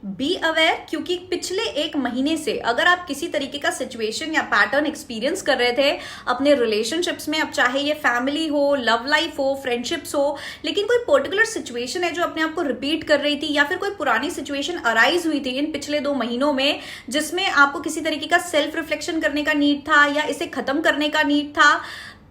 Be aware, क्योंकि पिछले एक महीने से अगर आप किसी तरीके का सिचुएशन या पैटर्न एक्सपीरियंस कर रहे थे अपने रिलेशनशिप्स में, अब चाहे ये फैमिली हो, लव लाइफ हो, फ्रेंडशिप्स हो, लेकिन कोई पर्टिकुलर सिचुएशन है जो अपने आप को रिपीट कर रही थी, या फिर कोई पुरानी सिचुएशन अराइज हुई थी इन पिछले 2 महीनों में जिसमें आपको किसी तरीके का सेल्फ रिफ्लेक्शन करने का नीड था या इसे खत्म करने का नीड था,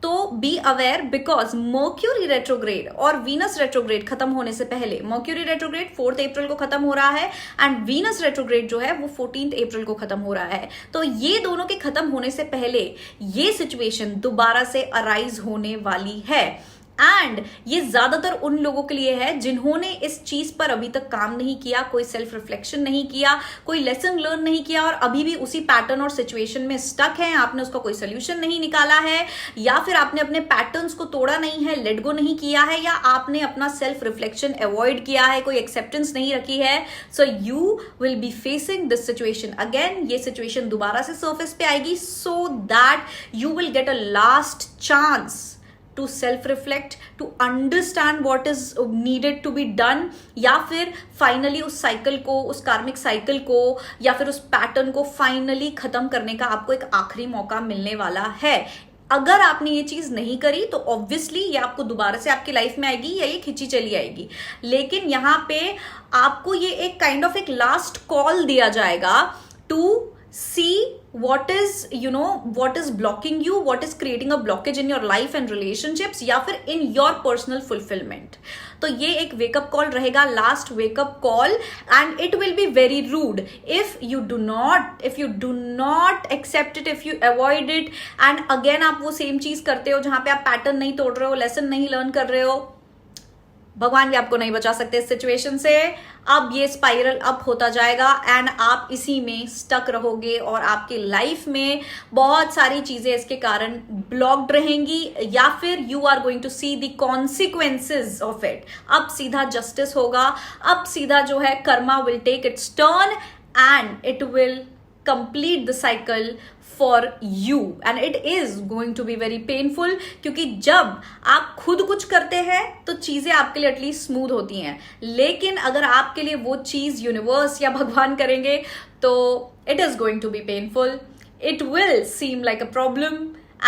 तो be aware, because mercury retrograde और वीनस रेट्रोग्रेड खत्म होने से पहले, मर्क्यूरी रेट्रोग्रेड 4 अप्रैल को खत्म हो रहा है एंड वीनस रेट्रोग्रेड जो है वो 14 अप्रैल को खत्म हो रहा है। तो ये दोनों के खत्म होने से पहले ये सिचुएशन दोबारा से अराइज होने वाली है। एंड ये ज्यादातर उन लोगों के लिए है जिन्होंने इस चीज पर अभी तक काम नहीं किया, कोई सेल्फ रिफ्लेक्शन नहीं किया, कोई लेसन लर्न नहीं किया और अभी भी उसी पैटर्न और सिचुएशन में स्टक है। आपने उसका कोई सोल्यूशन नहीं निकाला है, या फिर आपने अपने पैटर्न्स को तोड़ा नहीं है, लेट गो नहीं किया है, या आपने अपना सेल्फ रिफ्लेक्शन अवॉइड किया है, कोई एक्सेप्टेंस नहीं रखी है। So you will be facing this situation again. ये सिचुएशन दोबारा से सर्फेस पे आएगी, so that you will get a last chance to self-reflect, to understand what is needed to be done, या फिर फाइनली उस साइकिल को, उस कार्मिक साइकिल को या फिर उस पैटर्न को फाइनली खत्म करने का आपको एक आखिरी मौका मिलने वाला है। अगर आपने ये चीज नहीं करी तो ऑब्वियसली ये आपको दोबारा से आपकी लाइफ में आएगी या ये खिंची चली आएगी, लेकिन यहाँ पे आपको ये एक काइंड ऑफ एक लास्ट कॉल दिया जाएगा to see what is blocking you, what is creating a blockage in your life and relationships, या फिर in your personal fulfillment। तो ये एक वेकअप कॉल रहेगा, last wake up call, and it will be very rude if you do not accept it, if you avoid it, and again आप वो same चीज करते हो जहां पे आप पैटर्न नहीं तोड़ रहे हो, लेसन नहीं लर्न कर रहे हो, भगवान भी आपको नहीं बचा सकते इस सिचुएशन से। अब ये स्पाइरल अप होता जाएगा एंड आप इसी में स्टक रहोगे और आपकी लाइफ में बहुत सारी चीजें इसके कारण ब्लॉक्ड रहेंगी, या फिर you are going to see the consequences of it. अब सीधा जस्टिस होगा, अब सीधा जो है karma will take its turn and it will complete the cycle for you and it is going to be very painful, क्योंकि जब आप खुद कुछ करते हैं तो चीजें आपके लिए एटलीस्ट स्मूथ होती हैं, लेकिन अगर आपके लिए वो चीज यूनिवर्स या भगवान करेंगे तो it is going to be painful, it will seem like a problem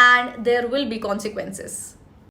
and there will be consequences।